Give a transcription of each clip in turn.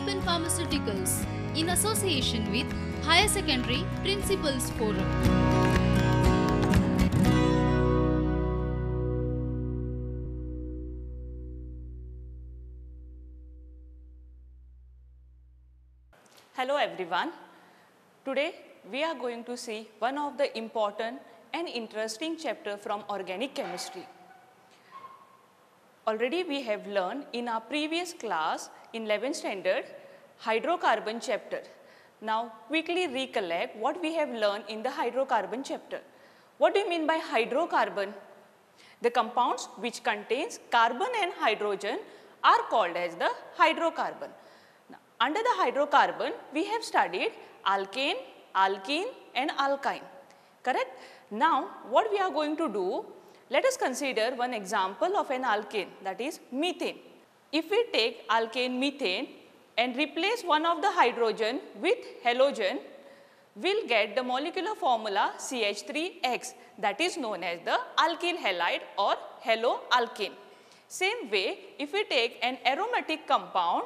Help in Pharmaceuticals in association with Higher Secondary Principals Forum. Hello everyone. Today we are going to see one of the important and interesting chapter from organic chemistry. Already we have learned in our previous class in 11th standard hydrocarbon chapter. Now quickly recollect what we have learned in the hydrocarbon chapter. What do you mean by hydrocarbon? The compounds which contains carbon and hydrogen are called as the hydrocarbon. Under the hydrocarbon, we have studied alkane, alkene and alkyne, correct? Now, what we are going to do, let us consider one example of an alkane, that is methane. If we take alkane methane and replace one of the hydrogen with halogen, we will get the molecular formula CH3X, that is known as the alkyl halide or haloalkane. Same way, if we take an aromatic compound,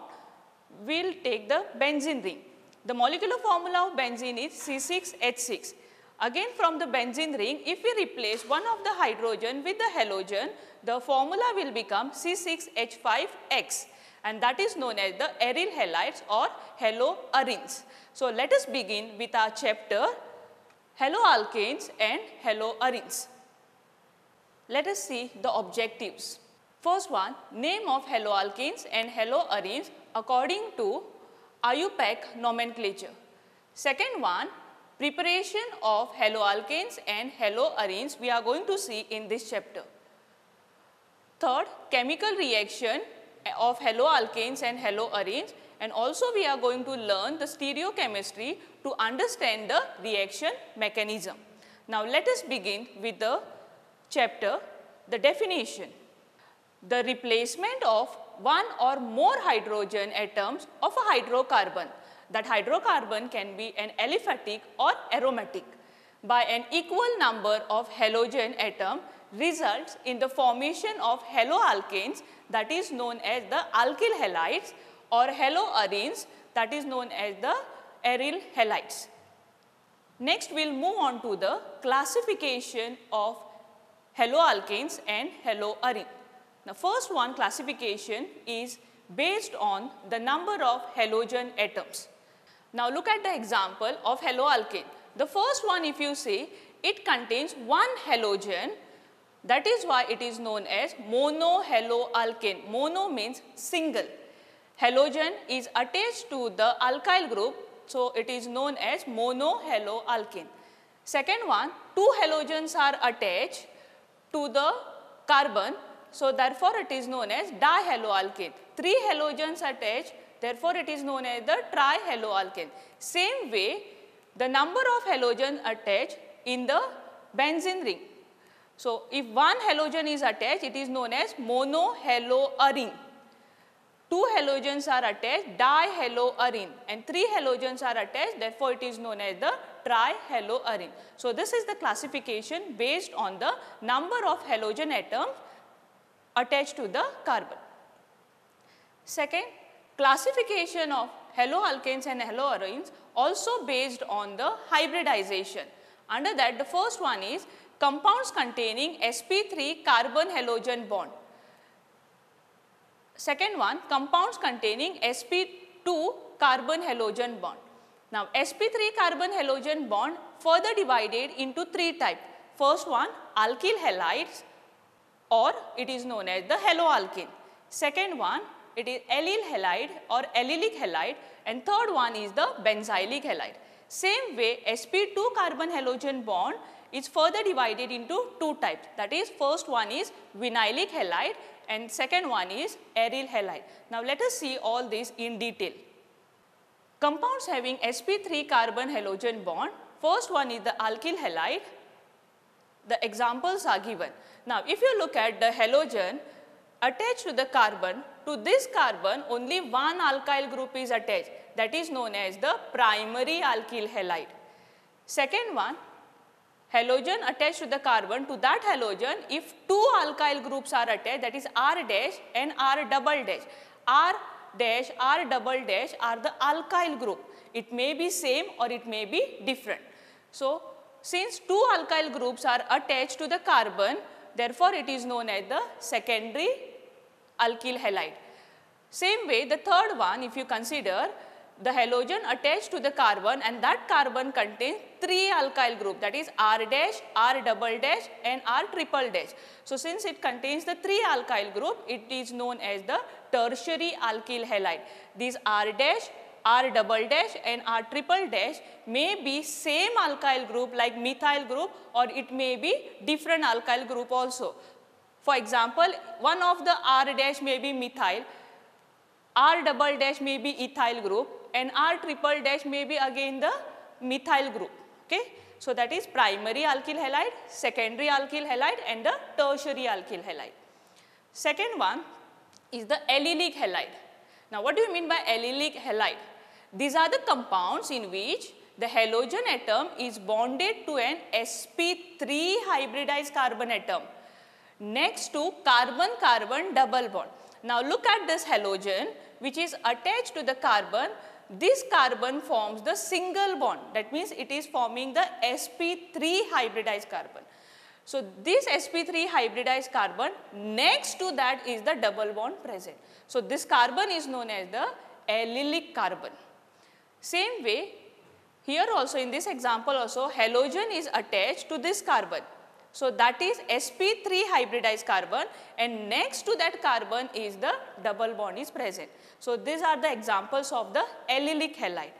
we will take the benzene ring. The molecular formula of benzene is C6H6. Again from the benzene ring, if we replace one of the hydrogen with the halogen, the formula will become C6H5X, and that is known as the aryl halides or haloarenes. So let us begin with our chapter Haloalkanes and Haloarenes. Let us see the objectives. First one, name of haloalkanes and haloarenes according to IUPAC nomenclature. Second one, preparation of haloalkanes and haloarenes we are going to see in this chapter. Third, chemical reaction of haloalkanes and haloarenes, and also we are going to learn the stereochemistry to understand the reaction mechanism. Now let us begin with the chapter, the definition. The replacement of one or more hydrogen atoms of a hydrocarbon, that hydrocarbon can be an aliphatic or aromatic, by an equal number of halogen atom results in the formation of haloalkanes, that is known as the alkyl halides, or haloarenes, that is known as the aryl halides. Next we will move on to the classification of haloalkanes and haloarenes. The first one, classification, is based on the number of halogen atoms. Now look at the example of haloalkane. The first one, if you see, it contains one halogen, that is why it is known as monohaloalkane. Mono means single. Halogen is attached to the alkyl group, so it is known as monohaloalkane. Second one, two halogens are attached to the carbon, so therefore it is known as dihaloalkane. Three halogens attached, therefore it is known as the trihaloalkane. Same way, the number of halogens attached in the benzene ring. So if one halogen is attached, it is known as monohaloarene. Two halogens are attached, dihaloarene, and three halogens are attached, therefore it is known as the trihaloarene. So this is the classification based on the number of halogen atoms attached to the carbon. Second, classification of haloalkanes and haloarenes also based on the hybridization. Under that, the first one is compounds containing sp3 carbon halogen bond. Second one, compounds containing sp2 carbon halogen bond. Now sp3 carbon halogen bond further divided into three types. First one, alkyl halides, or it is known as the haloalkane. Second one, it is allyl halide or allylic halide, and third one is the benzylic halide. Same way, sp2 carbon halogen bond is further divided into two types, that is first one is vinylic halide and second one is aryl halide. Now let us see all this in detail. Compounds having sp3 carbon halogen bond, first one is the alkyl halide. The examples are given. Now if you look at the halogen attached to the carbon, to this carbon only one alkyl group is attached, that is known as the primary alkyl halide. Second one, halogen attached to the carbon, to that halogen if two alkyl groups are attached, that is R dash and R double dash. R dash, R double dash are the alkyl group. It may be same or it may be different. So, since two alkyl groups are attached to the carbon, therefore, it is known as the secondary alkyl halide. Same way, the third one, if you consider the halogen attached to the carbon and that carbon contains three alkyl group, that is R dash, R double dash and R triple dash. So, since it contains the three alkyl group, it is known as the tertiary alkyl halide. These R dash, R double dash and R triple dash may be same alkyl group like methyl group, or it may be different alkyl group also. For example, one of the R dash may be methyl, R double dash may be ethyl group and R triple dash may be again the methyl group. Okay? So, that is primary alkyl halide, secondary alkyl halide and the tertiary alkyl halide. Second one is the allylic halide. Now, what do you mean by allylic halide? These are the compounds in which the halogen atom is bonded to an sp3 hybridized carbon atom next to carbon-carbon double bond. Now, look at this halogen which is attached to the carbon. This carbon forms the single bond, that means it is forming the sp3 hybridized carbon. So, this sp3 hybridized carbon, next to that is the double bond present. So, this carbon is known as the allylic carbon. Same way, here also in this example also halogen is attached to this carbon. So, that is sp3 hybridized carbon and next to that carbon is the double bond is present. So, these are the examples of the allylic halide.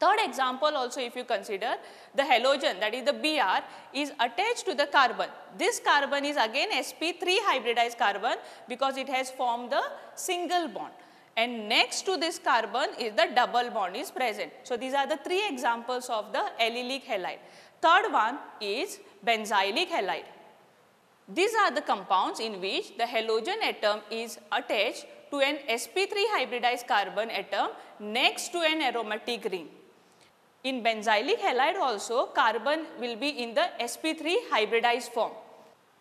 Third example also, if you consider the halogen, that is the Br, is attached to the carbon. This carbon is again sp3 hybridized carbon because it has formed the single bond, and next to this carbon is the double bond is present. So, these are the three examples of the allylic halide. Third one is benzylic halide. These are the compounds in which the halogen atom is attached to an sp3 hybridized carbon atom next to an aromatic ring. In benzylic halide also, carbon will be in the sp3 hybridized form.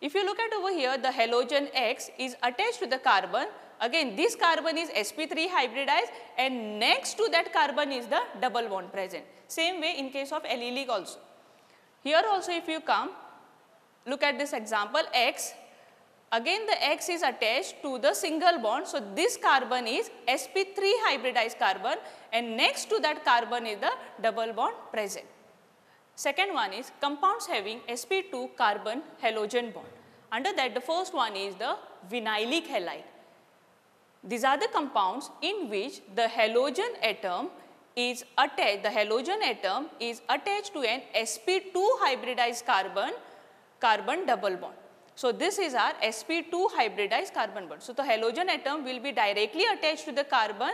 If you look at over here, the halogen X is attached to the carbon. Again, this carbon is sp3 hybridized and next to that carbon is the double bond present. Same way in case of allylic also. Here also if you come, look at this example X, again the X is attached to the single bond. So, this carbon is sp3 hybridized carbon and next to that carbon is the double bond present. Second one is compounds having sp2 carbon halogen bond. Under that, the first one is the vinylic halide. These are the compounds in which the halogen atom is attached, to an sp2 hybridized carbon double bond. So, this is our sp2 hybridized carbon bond. So, the halogen atom will be directly attached to the carbon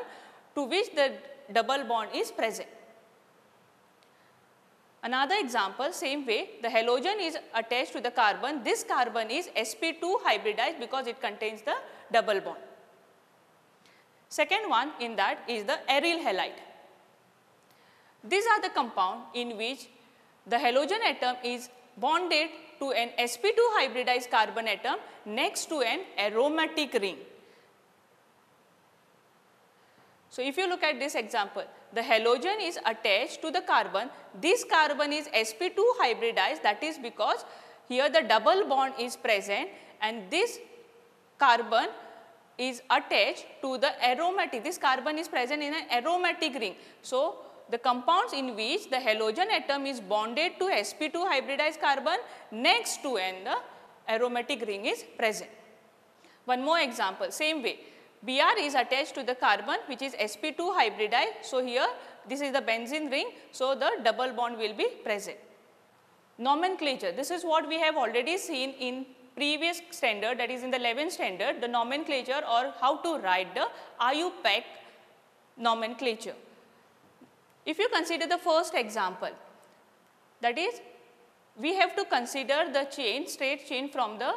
to which the double bond is present. Another example, same way, the halogen is attached to the carbon. This carbon is sp2 hybridized because it contains the double bond. Second one in that is the aryl halide. These are the compound in which the halogen atom is bonded to an sp2 hybridized carbon atom next to an aromatic ring. So, if you look at this example, the halogen is attached to the carbon. This carbon is sp2 hybridized, that is because here the double bond is present and this carbon is attached to the aromatic. This carbon is present in an aromatic ring. So, the compounds in which the halogen atom is bonded to sp2 hybridized carbon next to and the aromatic ring is present. One more example, same way, Br is attached to the carbon which is sp2 hybridized. So, here this is the benzene ring, so the double bond will be present. Nomenclature, this is what we have already seen in previous standard, that is in the 11th standard, the nomenclature or how to write the IUPAC nomenclature. If you consider the first example, that is we have to consider the chain, straight chain from the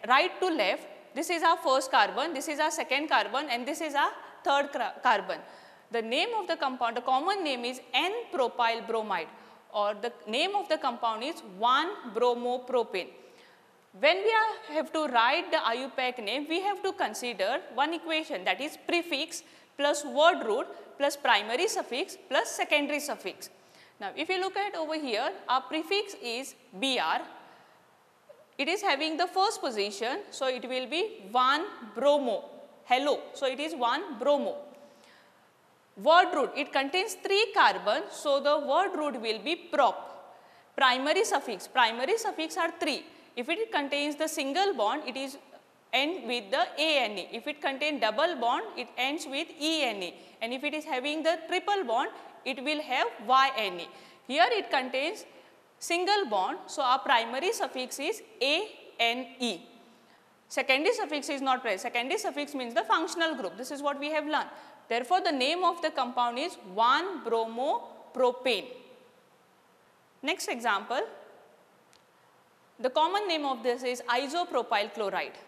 right to left. This is our first carbon, this is our second carbon and this is our third carbon. The name of the compound, the common name is N-propyl bromide, or the name of the compound is 1-bromopropane. When we have to write the IUPAC name, we have to consider one equation, that is prefix plus word root plus primary suffix plus secondary suffix. Now, if you look at over here, our prefix is BR. It is having the first position, so it will be 1 bromo, hello. So, it is 1 bromo. Word root, it contains 3 carbon, so the word root will be prop. Primary suffix are 3. If it contains the single bond, it is end with the ANE. If it contains double bond, it ends with ENE. And if it is having the triple bond, it will have YNE. Here it contains single bond, so our primary suffix is ANE. Secondary suffix is not present. Secondary suffix means the functional group. This is what we have learned. Therefore, the name of the compound is 1-bromopropane. Next example, the common name of this is isopropyl chloride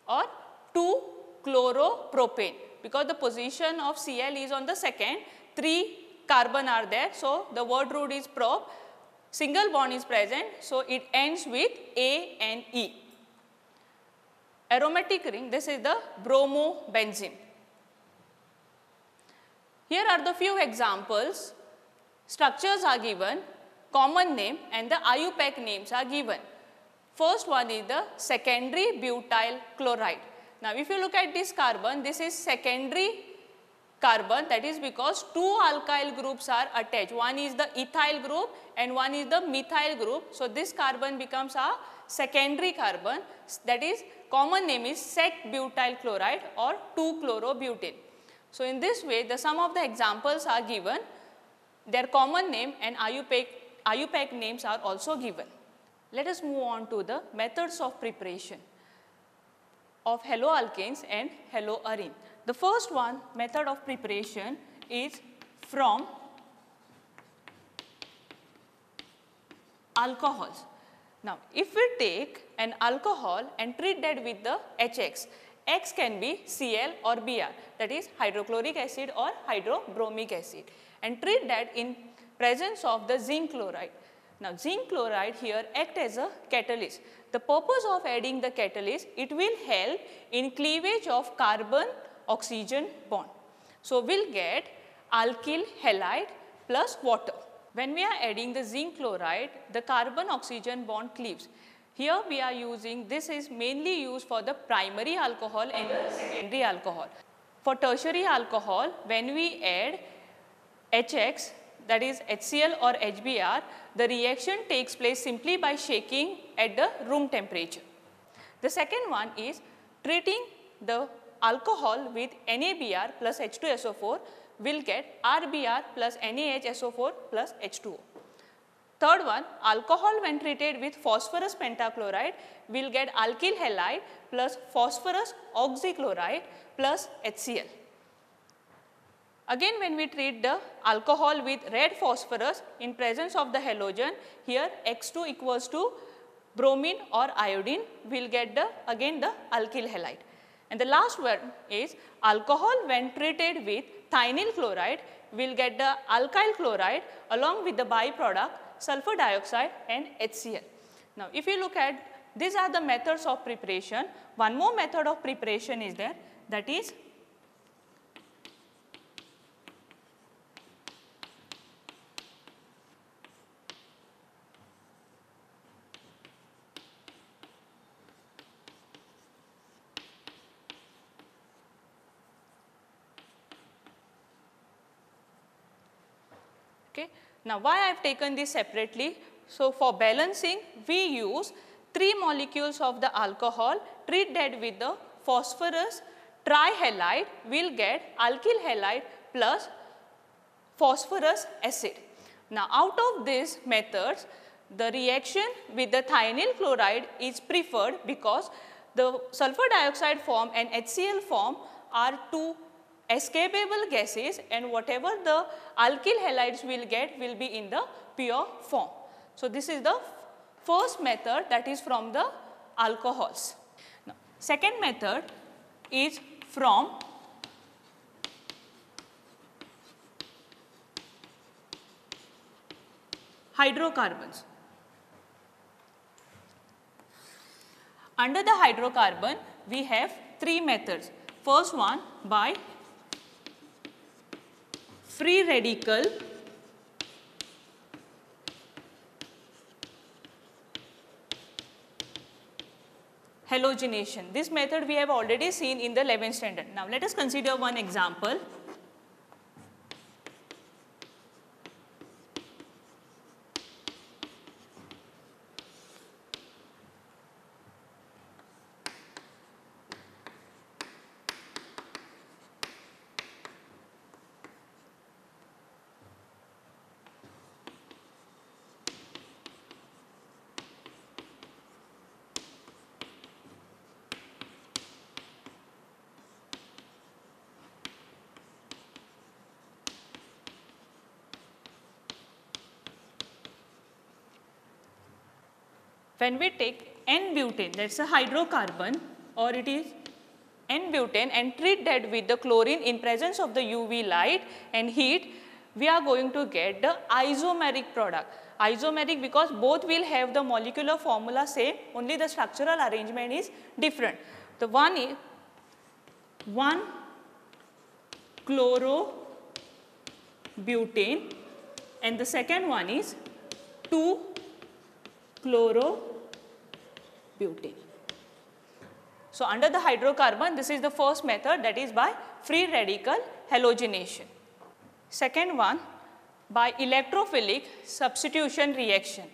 or 2-chloropropane, because the position of Cl is on the second, 3 carbon are there. So, the word root is prop, single bond is present, so it ends with ANE. Aromatic ring, this is the bromobenzene. Here are the few examples. Structures are given, common name and the IUPAC names are given. First one is the secondary butyl chloride. Now, if you look at this carbon, this is secondary carbon, that is because 2 alkyl groups are attached. One is the ethyl group and one is the methyl group. So, this carbon becomes a secondary carbon, that is common name is sec-butyl chloride or 2-chlorobutane. So, in this way the some of the examples are given, their common name and IUPAC names are also given. Let us move on to the methods of preparation of haloalkanes and haloarenes. The first one, method of preparation, is from alcohols. Now, if we take an alcohol and treat that with the HX, X can be Cl or Br, that is hydrochloric acid or hydrobromic acid, and treat that in presence of the zinc chloride. Now, zinc chloride here act as a catalyst. The purpose of adding the catalyst, it will help in cleavage of carbon-oxygen bond. So, we will get alkyl halide plus water. When we are adding the zinc chloride, the carbon-oxygen bond cleaves. Here we are using, this is mainly used for the primary alcohol and the secondary alcohol. For tertiary alcohol, when we add HX, that is HCl or HBr, the reaction takes place simply by shaking at the room temperature. The second one is treating the alcohol with NaBr plus H2SO4, will get RBr plus NaHSO4 plus H2O. Third one, alcohol when treated with phosphorus pentachloride will get alkyl halide plus phosphorus oxychloride plus HCl. Again, when we treat the alcohol with red phosphorus in presence of the halogen, here X2 equals to bromine or iodine, we will get again the alkyl halide. And the last one is alcohol when treated with thionyl chloride will get the alkyl chloride along with the byproduct sulfur dioxide and HCl. Now, if you look at, these are the methods of preparation. One more method of preparation is there, that is okay. Now, why I have taken this separately? So, for balancing we use 3 molecules of the alcohol, treat that with the phosphorus trihalide, we will get alkyl halide plus phosphorus acid. Now, out of these methods, the reaction with the thionyl chloride is preferred because the sulfur dioxide form and HCl form are 2 escapable gases, and whatever the alkyl halides will get will be in the pure form. So, this is the first method, that is from the alcohols. Now, second method is from hydrocarbons. Under the hydrocarbon, we have three methods. First one by free radical halogenation. This method we have already seen in the 11th standard. Now let us consider one example. When we take N-butane, that is a hydrocarbon, or it is N-butane, and treat that with the chlorine in presence of the UV light and heat, we are going to get the isomeric product. Isomeric because both will have the molecular formula same, only the structural arrangement is different. The one is 1-chlorobutane and the second one is 2-chlorobutane. So under the hydrocarbon, this is the first method, that is by free radical halogenation. Second one by electrophilic substitution reaction.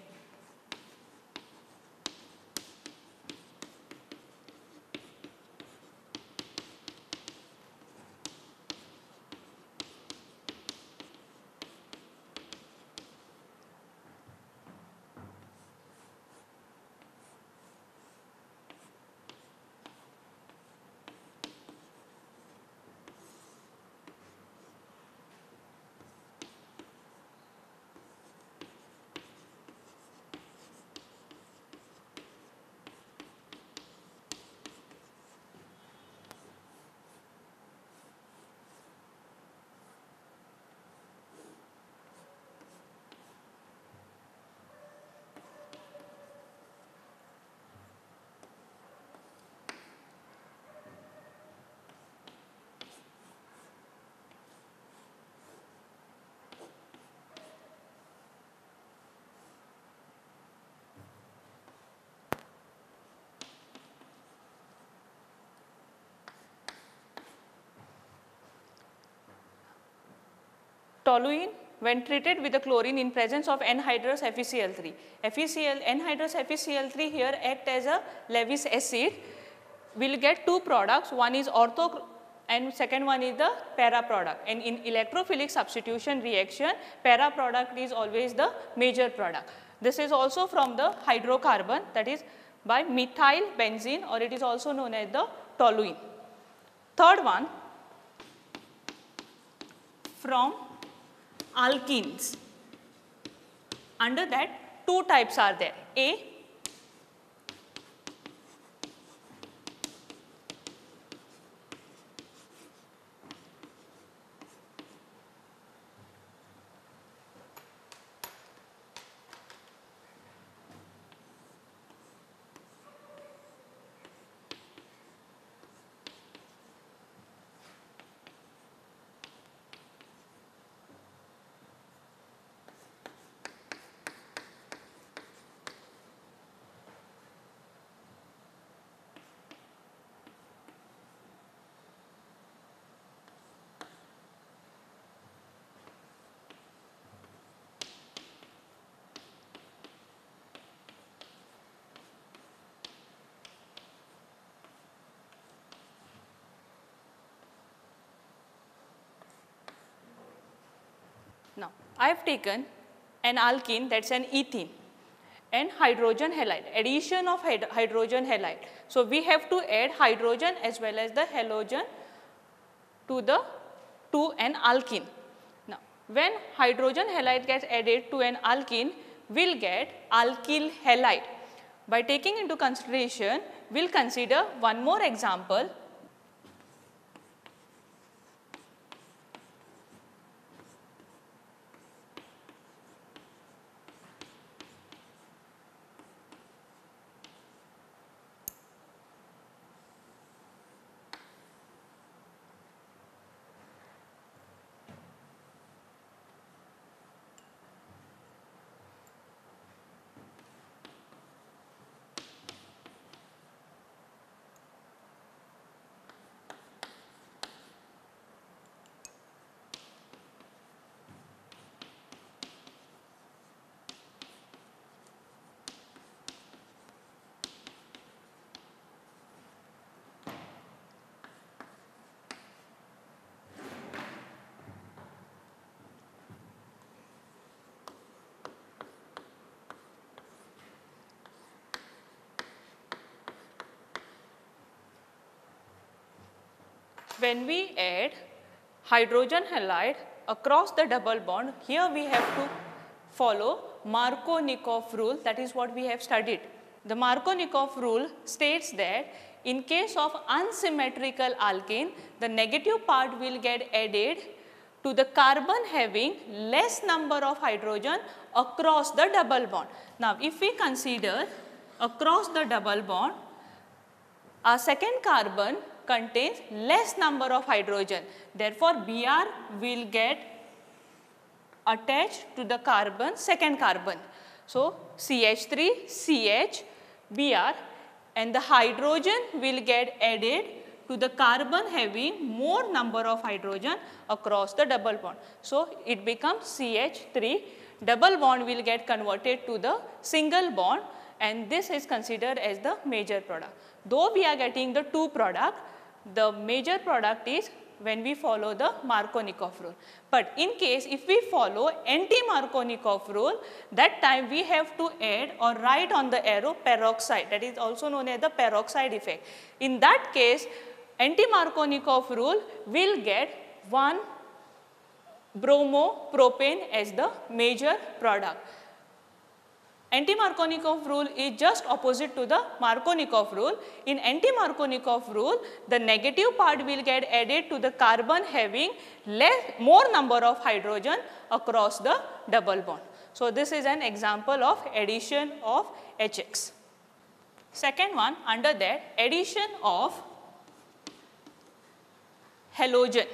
Toluene when treated with the chlorine in presence of anhydrous FeCl3. Anhydrous FeCl3 here act as a Lewis acid. We will get two products, one is ortho and second one is the para product, and in electrophilic substitution reaction, para product is always the major product. This is also from the hydrocarbon, that is by methyl benzene, or it is also known as the toluene. Third one from alkenes. Under that two types are there, A Now, I have taken an alkene, that is an ethene, and hydrogen halide, addition of hydrogen halide. So, we have to add hydrogen as well as the halogen to an alkene. Now, when hydrogen halide gets added to an alkene, we will get alkyl halide. By taking into consideration, we will consider one more example. when we add hydrogen halide across the double bond, here we have to follow Markovnikov rule, that is what we have studied. The Markovnikov rule states that in case of unsymmetrical alkane, the negative part will get added to the carbon having less number of hydrogen across the double bond. Now, if we consider across the double bond, our second carbon contains less number of hydrogen. Therefore, Br will get attached to the carbon, second carbon. So, CH3, CH, Br, and the hydrogen will get added to the carbon having more number of hydrogen across the double bond. So, it becomes CH3, double bond will get converted to the single bond, and this is considered as the major product. Though we are getting the two product, the major product is when we follow the Markovnikov rule. But in case if we follow anti-Markovnikov rule, that time we have to add or write on the arrow peroxide, that is also known as the peroxide effect. In that case, anti-Markovnikov rule will get one bromopropane as the major product. Anti-Markovnikov rule is just opposite to the Markovnikov rule. In anti-Markovnikov rule, the negative part will get added to the carbon having more number of hydrogen across the double bond. So, this is an example of addition of HX. Second one, under that, addition of halogen.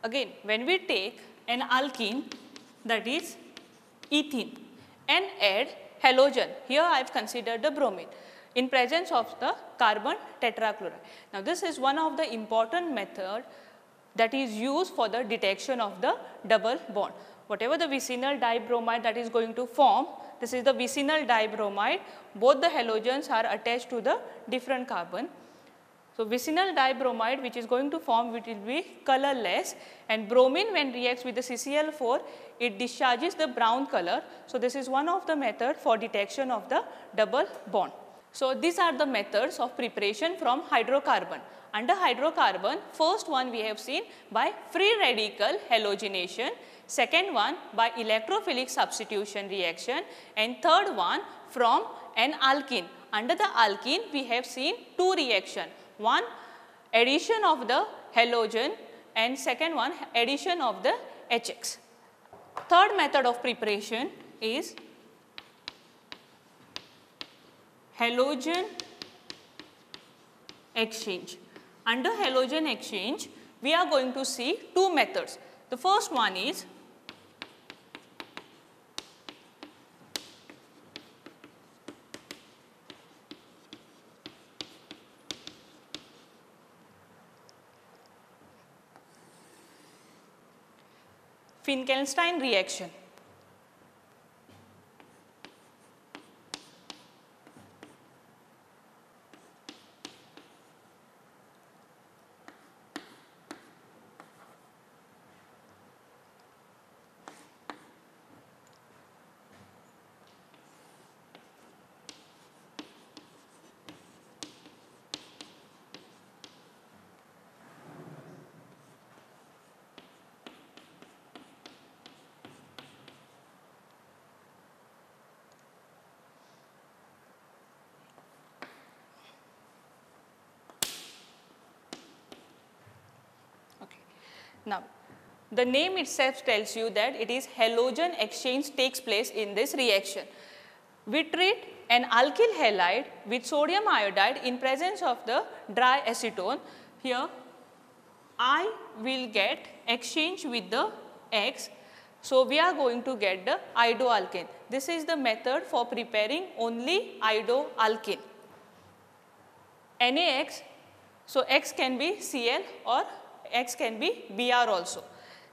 Again, when we take an alkene, that is ethene, and add halogen, here I have considered the bromine, in presence of the carbon tetrachloride. Now, this is one of the important method that is used for the detection of the double bond. Whatever the vicinal dibromide that is going to form, this is the vicinal dibromide, both the halogens are attached to the different carbon. So, vicinal dibromide which is going to form, it will be colorless, and bromine when reacts with the CCl4, it discharges the brown color. So, this is one of the method for detection of the double bond. So, these are the methods of preparation from hydrocarbon. Under hydrocarbon, first one we have seen by free radical halogenation, second one by electrophilic substitution reaction, and third one from an alkene. Under the alkene, we have seen two reactions. One, addition of the halogen, and second one, addition of the HX. Third method of preparation is halogen exchange. Under halogen exchange, we are going to see two methods. The first one is Finkelstein reaction. Now, the name itself tells you that it is halogen exchange takes place in this reaction. We treat an alkyl halide with sodium iodide in presence of the dry acetone. Here, I will get exchange with the X. So, we are going to get the iodoalkane. This is the method for preparing only iodoalkane. NaX, so X can be Cl or X can be Br also.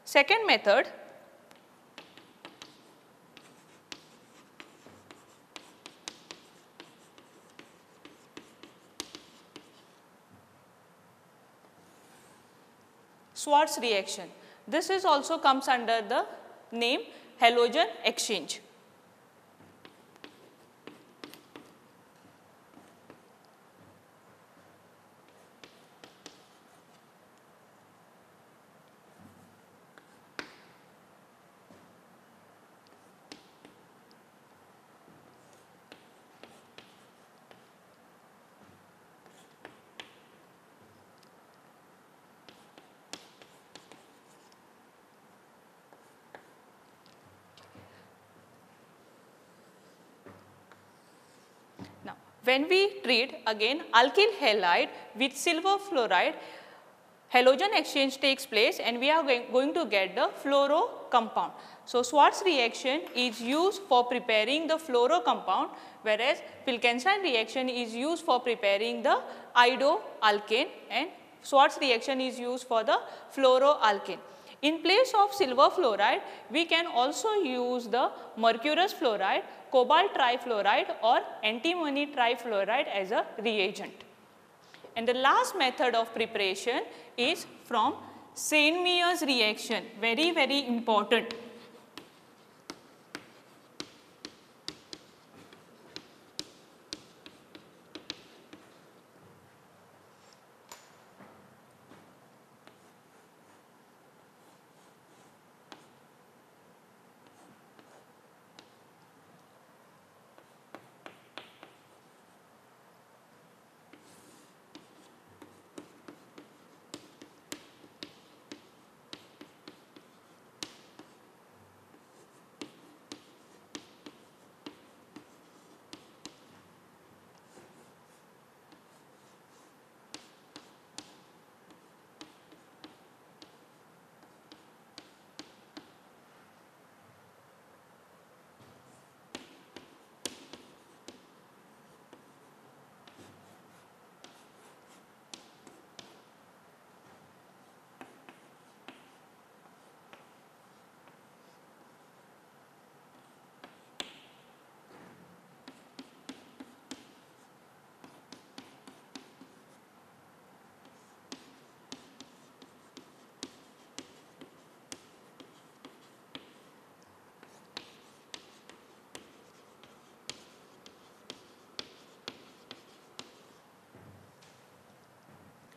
Second method, Schwarz reaction. This is also comes under the name halogen exchange. Now, when we treat again alkyl halide with silver fluoride, halogen exchange takes place and we are going to get the fluoro compound. So, Schwarz reaction is used for preparing the fluoro compound, whereas Wilkinson reaction is used for preparing the iodoalkane and Schwarz reaction is used for the fluoroalkane. In place of silver fluoride, we can also use the mercurous fluoride, cobalt trifluoride or antimony trifluoride as a reagent. And the last method of preparation is from Saint-Meyer's reaction, very important.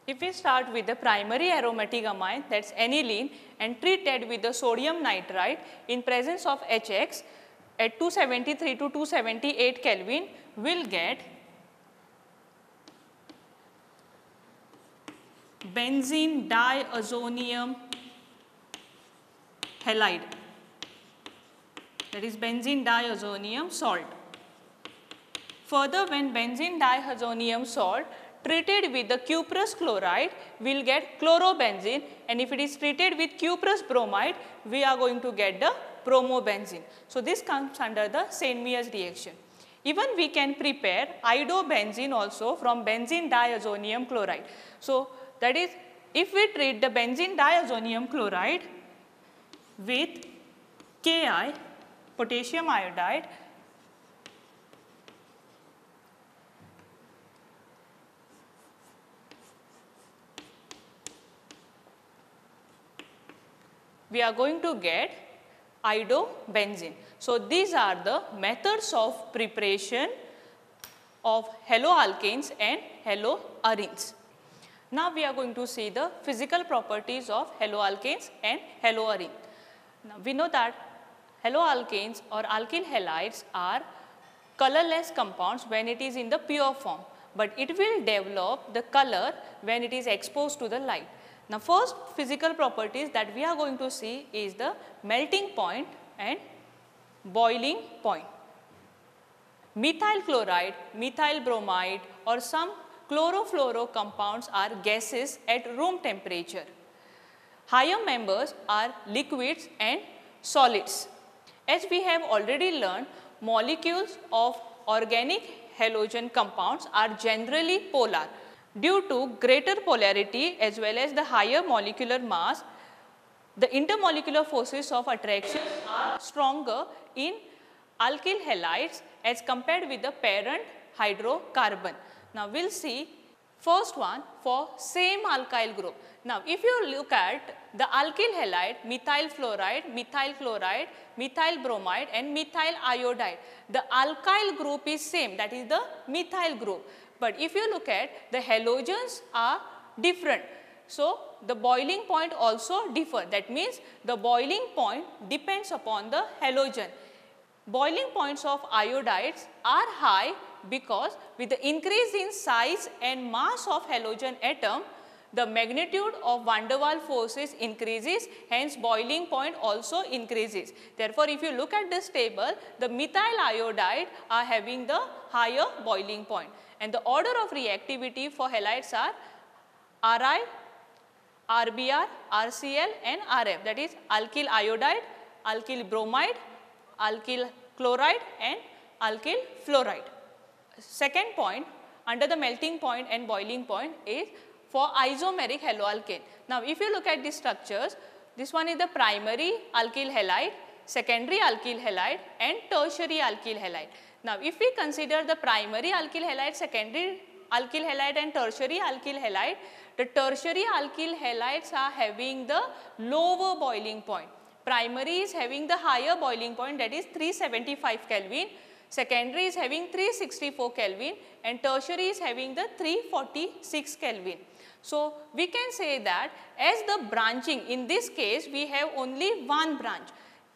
If we start with the primary aromatic amine, that is aniline, and treated with the sodium nitrite in presence of HX at 273 to 278 Kelvin, we will get benzene diazonium halide, that is benzene diazonium salt. Further, when benzene diazonium salt treated with the cuprous chloride, we will get chlorobenzene, and if it is treated with cuprous bromide, we are going to get the bromobenzene. So, this comes under the Saint-Meyer's reaction. Even we can prepare iodobenzene also from benzene diazonium chloride. So, that is, if we treat the benzene diazonium chloride with Ki, potassium iodide, we are going to get iodobenzene. So, these are the methods of preparation of haloalkanes and haloarenes. Now, we are going to see the physical properties of haloalkanes and haloarenes. Now, we know that haloalkanes or alkyl halides are colorless compounds when it is in the pure form, but it will develop the color when it is exposed to the light. Now, first physical properties that we are going to see is the melting point and boiling point. Methyl chloride, methyl bromide or some chlorofluoro compounds are gases at room temperature. Higher members are liquids and solids. As we have already learned, molecules of organic halogen compounds are generally polar. Due to greater polarity as well as the higher molecular mass, the intermolecular forces of attraction are stronger in alkyl halides as compared with the parent hydrocarbon. Now, we will see first one for same alkyl group. Now, if you look at the alkyl halide, methyl fluoride, methyl chloride, methyl bromide and methyl iodide, the alkyl group is same, that is the methyl group. But if you look at the halogens are different. So, the boiling point also differ, that means the boiling point depends upon the halogen. Boiling points of iodides are high because with the increase in size and mass of halogen atom, the magnitude of van der Waals forces increases, hence boiling point also increases. Therefore, if you look at this table, the methyl iodide are having the higher boiling point, and the order of reactivity for halides are Ri, RBr, RCl and Rf, that is alkyl iodide, alkyl bromide, alkyl chloride and alkyl fluoride. Second point under the melting point and boiling point is for isomeric haloalkane. Now, if you look at the structures, this one is the primary alkyl halide, secondary alkyl halide and tertiary alkyl halide. Now, if we consider the primary alkyl halide, secondary alkyl halide and tertiary alkyl halide, the tertiary alkyl halides are having the lower boiling point. Primary is having the higher boiling point, that is 375 Kelvin, secondary is having 364 Kelvin and tertiary is having the 346 Kelvin. So, we can say that as the branching, in this case we have only one branch,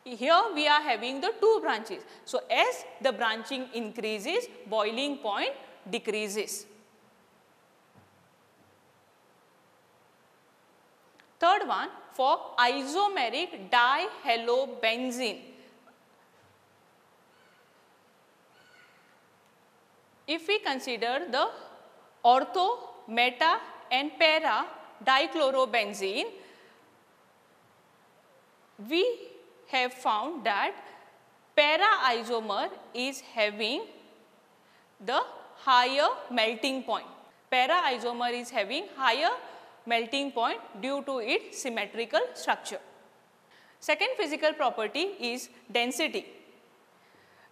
here we are having the two branches. So, as the branching increases, boiling point decreases. Third one for isomeric dihalobenzene. If we consider the ortho, meta and para dichlorobenzene, we have found that para isomer is having the higher melting point. Para isomer is having higher melting point due to its symmetrical structure. Second physical property is density.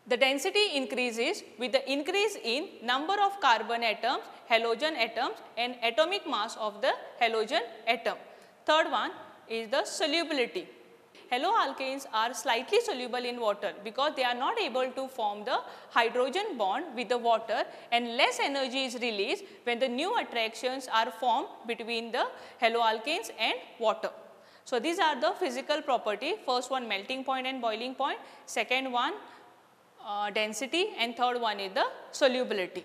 The density increases with the increase in number of carbon atoms, halogen atoms and atomic mass of the halogen atom. Third one is the solubility. Haloalkanes are slightly soluble in water because they are not able to form the hydrogen bond with the water, and less energy is released when the new attractions are formed between the haloalkanes and water. So, these are the physical property, first one melting point and boiling point, second one density and third one is the solubility.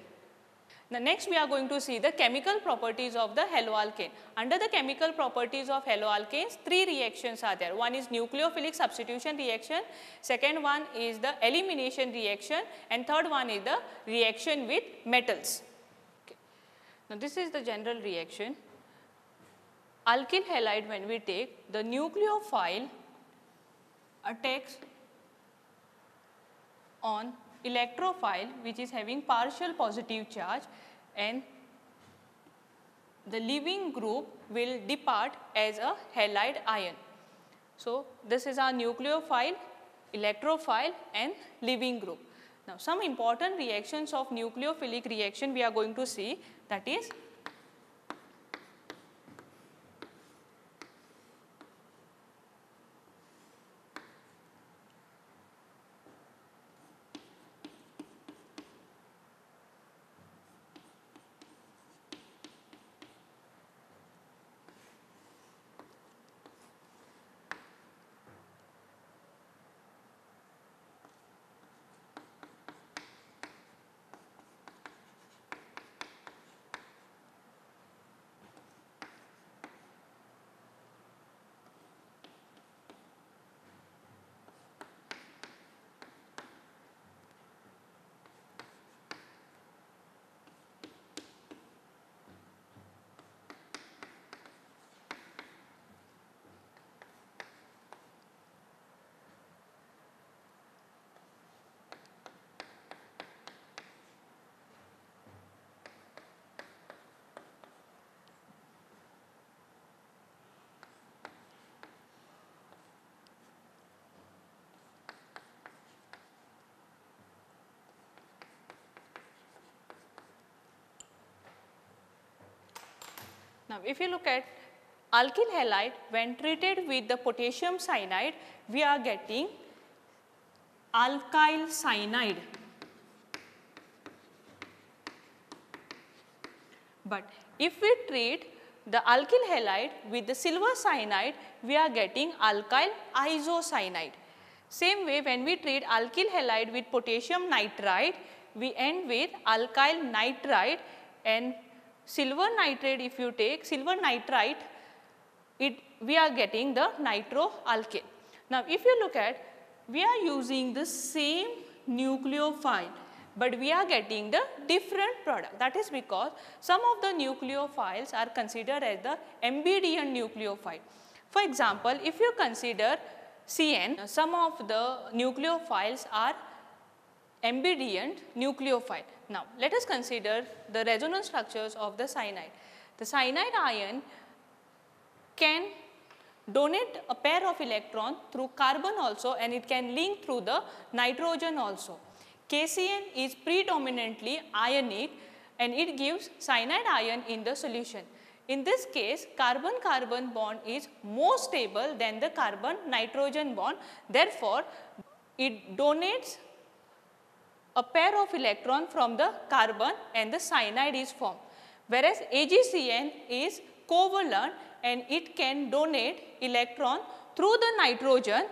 Now, next we are going to see the chemical properties of the haloalkane. Under the chemical properties of haloalkanes, three reactions are there. One is nucleophilic substitution reaction, second one is the elimination reaction and third one is the reaction with metals. Okay. Now, this is the general reaction. Alkyl halide, when we take, the nucleophile attacks on electrophile which is having partial positive charge, and the leaving group will depart as a halide ion. So, this is our nucleophile, electrophile and leaving group. Now, some important reactions of nucleophilic reaction we are going to see, that is Now, if you look at alkyl halide, when treated with the potassium cyanide, we are getting alkyl cyanide. But if we treat the alkyl halide with the silver cyanide, we are getting alkyl isocyanide. Same way, when we treat alkyl halide with potassium nitride, we end with alkyl nitride, and silver nitrate, if you take silver nitrite, we are getting the nitroalkane. Now, if you look at, we are using the same nucleophile, but we are getting the different product. That is because some of the nucleophiles are considered as the ambidient nucleophile. For example, if you consider CN, some of the nucleophiles are ambidient nucleophile. Now, let us consider the resonance structures of the cyanide. The cyanide ion can donate a pair of electrons through carbon also, and it can link through the nitrogen also. KCN is predominantly ionic, and it gives cyanide ion in the solution. In this case, carbon-carbon bond is more stable than the carbon-nitrogen bond. Therefore, it donates a pair of electron from the carbon and the cyanide is formed. Whereas AgCN is covalent and it can donate electron through the nitrogen,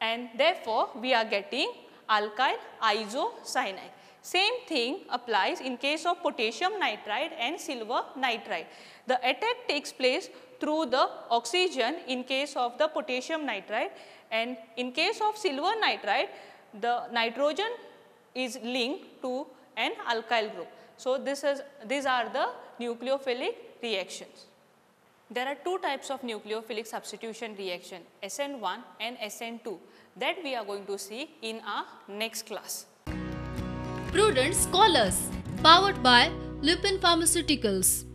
and therefore we are getting alkyl isocyanide. Same thing applies in case of potassium nitride and silver nitride. The attack takes place through the oxygen in case of the potassium nitride, and in case of silver nitride, the nitrogen is linked to an alkyl group. So, these are the nucleophilic reactions. There are two types of nucleophilic substitution reaction, SN1 and SN2, that we are going to see in our next class. Prudent Scholars, powered by Lupin Pharmaceuticals.